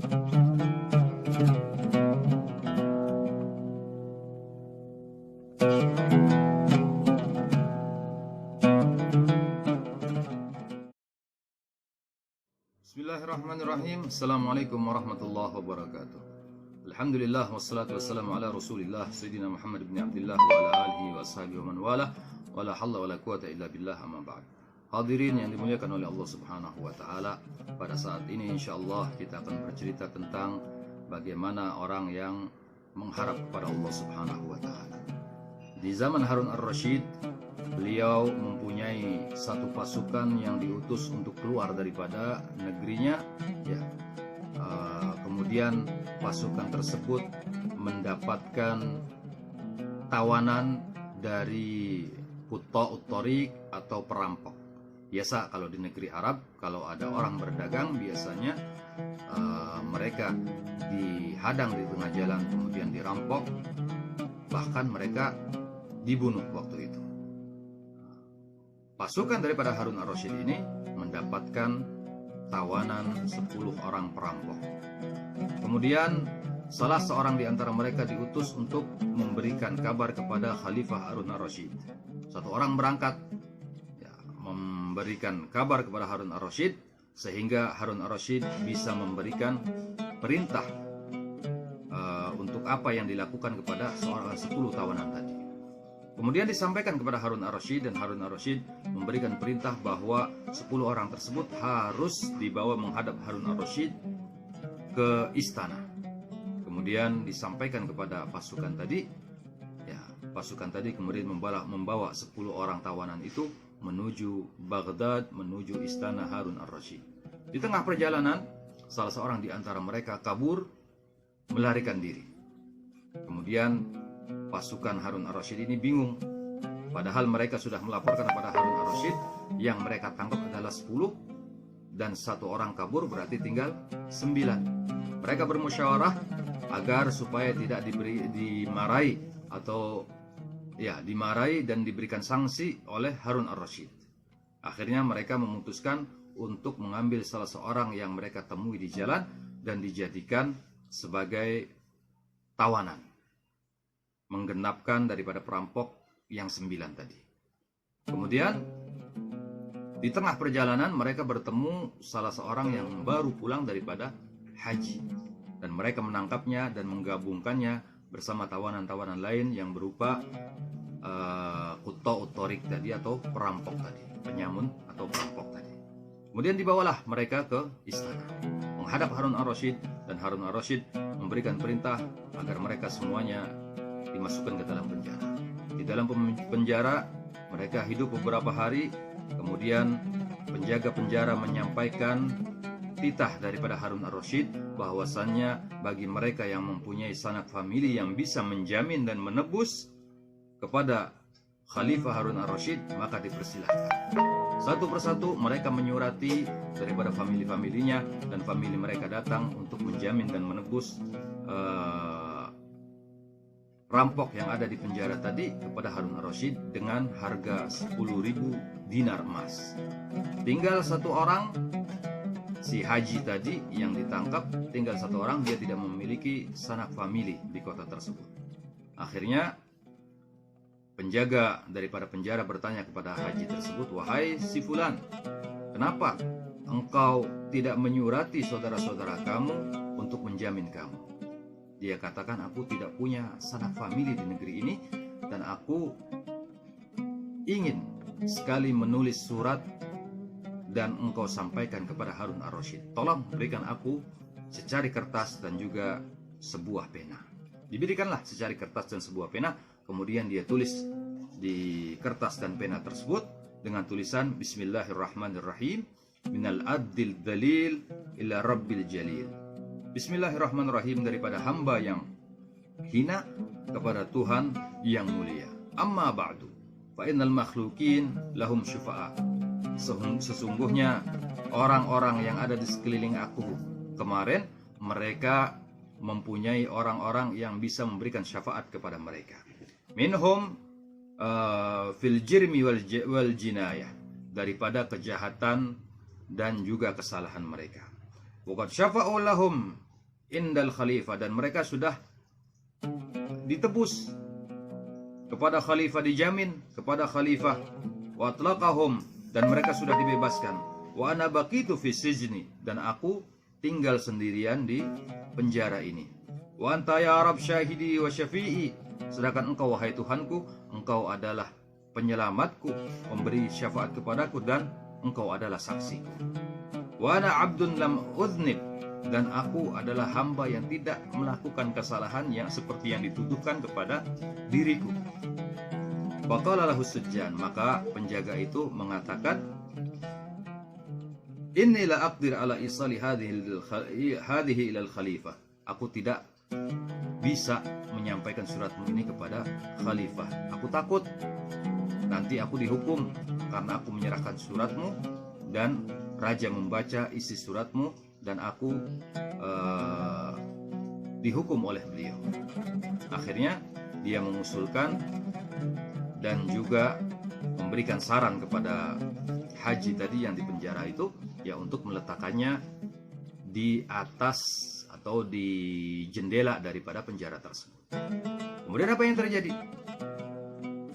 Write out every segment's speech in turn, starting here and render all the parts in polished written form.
Bismillahirrahmanirrahim. Assalamualaikum warahmatullahi wabarakatuh. Alhamdulillah wassalatu wassalamu ala Rasulillah Sayyidina Muhammad bin Abdullah wa ala alihi wa ashabihi wa man wala wa la halla wa la quwata illa billah amma ba'd. Hadirin yang dimuliakan oleh Allah Subhanahu wa taala, pada saat ini insyaallah kita akan bercerita tentang bagaimana orang yang mengharap kepada Allah Subhanahu wa taala. Di zaman Harun ar-Rasyid, beliau mempunyai satu pasukan yang diutus untuk keluar daripada negerinya, ya. Kemudian pasukan tersebut mendapatkan tawanan dari Qutta'ut Thariq atau perampok. Biasa kalau di negeri Arab, kalau ada orang berdagang, biasanya mereka dihadang di tengah jalan, kemudian dirampok, bahkan mereka dibunuh waktu itu. Pasukan daripada Harun ar-Rasyid ini mendapatkan tawanan 10 orang perampok. Kemudian salah seorang di antara mereka diutus untuk memberikan kabar kepada Khalifah Harun ar-Rasyid. Satu orang berangkat, ya, memberikan kabar kepada Harun ar-Rasyid, sehingga Harun ar-Rasyid bisa memberikan perintah untuk apa yang dilakukan kepada 10 tawanan tadi. Kemudian disampaikan kepada Harun ar-Rasyid, dan Harun ar-Rasyid memberikan perintah bahwa 10 orang tersebut harus dibawa menghadap Harun ar-Rasyid ke istana. Kemudian disampaikan kepada pasukan tadi, ya, pasukan tadi kemudian membawa 10 orang tawanan itu menuju Baghdad, menuju istana Harun ar-Rasyid. Di tengah perjalanan, salah seorang di antara mereka kabur, melarikan diri. Kemudian pasukan Harun ar-Rasyid ini bingung, padahal mereka sudah melaporkan kepada Harun ar-Rasyid yang mereka tangkap adalah 10 dan 1 orang kabur, berarti tinggal 9. Mereka bermusyawarah agar supaya tidak dimarahi atau ya dimarahi dan diberikan sanksi oleh Harun ar-Rasyid. Akhirnya mereka memutuskan untuk mengambil salah seorang yang mereka temui di jalan dan dijadikan sebagai tawanan, menggenapkan daripada perampok yang 9 tadi. Kemudian di tengah perjalanan mereka bertemu salah seorang yang baru pulang daripada haji, dan mereka menangkapnya dan menggabungkannya bersama tawanan-tawanan lain yang berupa Qutta'ut Thariq tadi atau perampok tadi, penyamun atau perampok tadi. Kemudian dibawalah mereka ke istana menghadap Harun ar-Rasyid, dan Harun ar-Rasyid memberikan perintah agar mereka semuanya dimasukkan ke dalam penjara. Di dalam penjara mereka hidup beberapa hari. Kemudian penjaga penjara menyampaikan titah daripada Harun ar-Rasyid bahwasannya bagi mereka yang mempunyai sanak famili yang bisa menjamin dan menebus kepada Khalifah Harun ar-Rasyid, maka dipersilahkan. Satu persatu mereka menyurati daripada famili-familinya, dan famili mereka datang untuk menjamin dan menebus rampok yang ada di penjara tadi kepada Harun ar-Rasyid dengan harga 10.000 dinar emas. Tinggal 1 orang, si haji tadi yang ditangkap, tinggal 1 orang, dia tidak memiliki sanak famili di kota tersebut. Akhirnya penjaga daripada penjara bertanya kepada haji tersebut, "Wahai si fulan, kenapa engkau tidak menyurati saudara-saudara kamu untuk menjamin kamu?" Dia katakan, "Aku tidak punya sanak famili di negeri ini, dan aku ingin sekali menulis surat dan engkau sampaikan kepada Harun ar-Rasyid. Tolong berikan aku secari kertas dan juga sebuah pena." Diberikanlah secari kertas dan sebuah pena. Kemudian dia tulis di kertas dan pena tersebut dengan tulisan, "Bismillahirrahmanirrahim, minal adil dalil ila rabbil jalil." Bismillahirrahmanirrahim, daripada hamba yang hina kepada Tuhan yang mulia. Amma ba'du, fa innal makhlukin lahum syufa'a. Sesungguhnya orang-orang yang ada di sekeliling aku kemarin, mereka mempunyai orang-orang yang bisa memberikan syafaat kepada mereka. Minhum fil jirmi wal jinayah, daripada kejahatan dan juga kesalahan mereka. Waqad syafa'u lahum indal khalifah, dan mereka sudah ditebus kepada khalifah, dijamin kepada khalifah. Wa atlaqahum, dan mereka sudah dibebaskan. Wa ana baqitu fi sijni, dan aku tinggal sendirian di penjara ini. Wa anta ya Rabb syahidi wa syafi'i, sedangkan engkau wahai Tuhanku, engkau adalah penyelamatku, memberi syafaat kepadaku, dan engkau adalah saksiku. Wa ana abdun lam udhnib, dan aku adalah hamba yang tidak melakukan kesalahan yang seperti yang dituduhkan kepada diriku. Faqala lahu sujjan, maka penjaga itu mengatakan, inni la aqdir ala isali hadhihi ila al-khalifah, aku tidak bisa menyampaikan suratmu ini kepada khalifah. Aku takut nanti aku dihukum karena aku menyerahkan suratmu dan raja membaca isi suratmu dan aku dihukum oleh beliau. Akhirnya dia mengusulkan dan juga memberikan saran kepada haji tadi yang di penjara itu, ya, untuk meletakkannya di atas atau di jendela daripada penjara tersebut. Kemudian apa yang terjadi?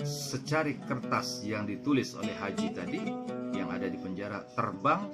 Secari kertas yang ditulis oleh haji tadi yang ada di penjara terbang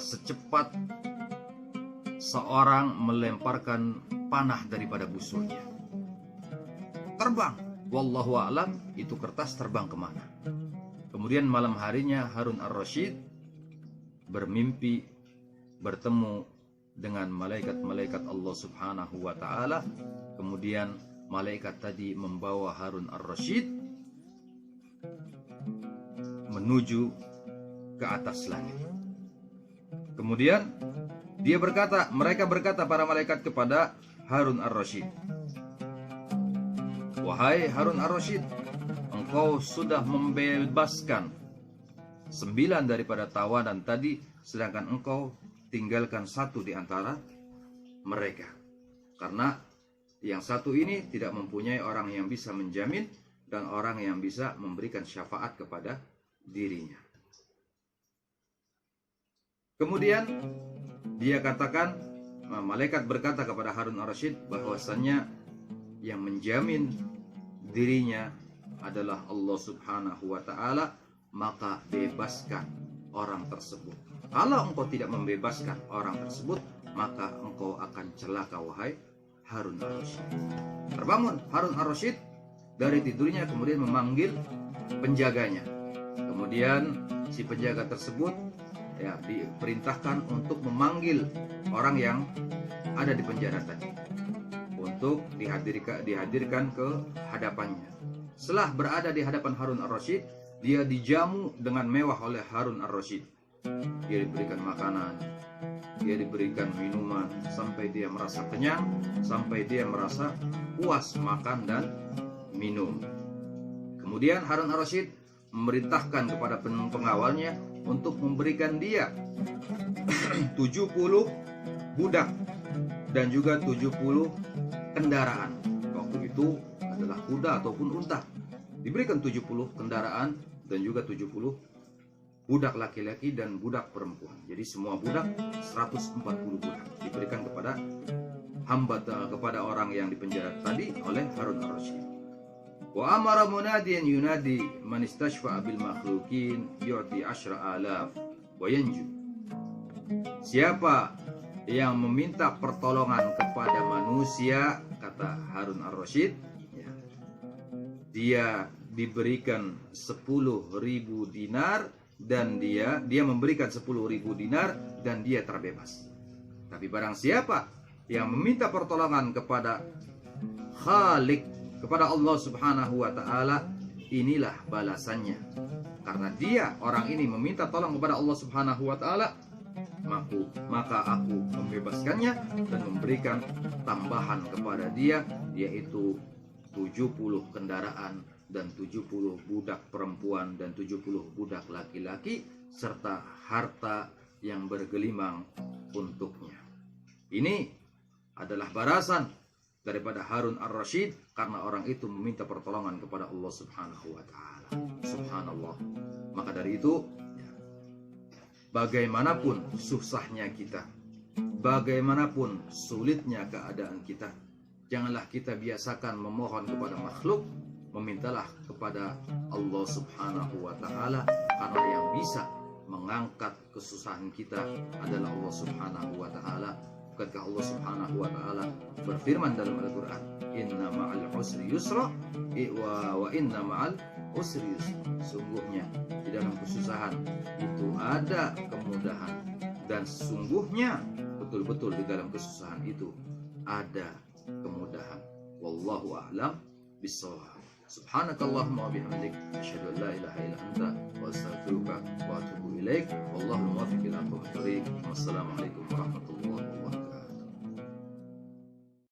secepat seorang melemparkan panah daripada busurnya. Terbang. Wallahu a'lam, itu kertas terbang kemana. Kemudian malam harinya Harun ar-Rasyid bermimpi bertemu dengan malaikat-malaikat Allah Subhanahu wa ta'ala. Kemudian malaikat tadi membawa Harun ar-Rasyid menuju ke atas langit. Kemudian mereka berkata para malaikat kepada Harun ar-Rasyid, wahai Harun ar-Rasyid, engkau sudah membebaskan 9 daripada tawanan tadi, sedangkan engkau tinggalkan 1 di antara mereka. Karena yang 1 ini tidak mempunyai orang yang bisa menjamin dan orang yang bisa memberikan syafaat kepada dirinya. Kemudian dia katakan, malaikat berkata kepada Harun ar-Rasyid bahwasannya yang menjamin dirinya adalah Allah Subhanahu wa ta'ala, maka bebaskan orang tersebut. Kalau engkau tidak membebaskan orang tersebut, maka engkau akan celaka, wahai Harun ar-Rasyid. Terbangun Harun ar-Rasyid dari tidurnya, kemudian memanggil penjaganya. Kemudian si penjaga tersebut, ya, diperintahkan untuk memanggil orang yang ada di penjara tadi untuk dihadirkan ke hadapannya. Setelah berada di hadapan Harun ar-Rasyid, dia dijamu dengan mewah oleh Harun ar-Rasyid. Dia diberikan makanan, dia diberikan minuman, sampai dia merasa kenyang, sampai dia merasa puas makan dan minum. Kemudian Harun ar-Rasyid memerintahkan kepada pengawalnya untuk memberikan dia 70 budak dan juga 70 kendaraan. Waktu itu adalah kuda ataupun unta. Diberikan 70 kendaraan dan juga 70 budak laki-laki dan budak perempuan. Jadi semua budak 140 budak diberikan kepada orang yang dipenjara tadi oleh Harun ar-Rasyid. Wa amara munadiyan yunadi man istashfa'a bil makhluqin yu'ti 10,000 wa yanju. Siapa yang meminta pertolongan kepada manusia, kata Harun ar-Rasyid, ya, dia diberikan 10.000 dinar dan dia memberikan 10.000 dinar dan dia terbebas. Tapi barang siapa yang meminta pertolongan kepada Khalik, kepada Allah Subhanahu wa ta'ala, inilah balasannya. Karena dia, orang ini, meminta tolong kepada Allah Subhanahu wa ta'ala, maka aku membebaskannya dan memberikan tambahan kepada dia, yaitu 70 kendaraan dan 70 budak perempuan dan 70 budak laki-laki serta harta yang bergelimang untuknya. Ini adalah balasan daripada Harun ar-Rasyid karena orang itu meminta pertolongan kepada Allah Subhanahu wa ta'ala. Subhanallah. Maka dari itu, bagaimanapun susahnya kita, bagaimanapun sulitnya keadaan kita, janganlah kita biasakan memohon kepada makhluk, memintalah kepada Allah Subhanahu wa Ta'ala, karena yang bisa mengangkat kesusahan kita adalah Allah Subhanahu wa Ta'ala. Bukankah Allah Subhanahu wa Ta'ala berfirman dalam Al-Quran, inna ma'al usri yusra wa inna ma'al usri yusra. Sungguhnya di dalam kesusahan itu ada kemudahan, dan sesungguhnya betul-betul di dalam kesusahan itu ada kemudahan. Wallahu a'lam bissawab. Subhanakallahumma wa bihamdik, asyhadu an la ilaha illa anta, wa astaghfiruka wa atubu ilaik. Wallahu muwaffiq ila aqwamit thoriq. Wassalamualaikum warahmatullahi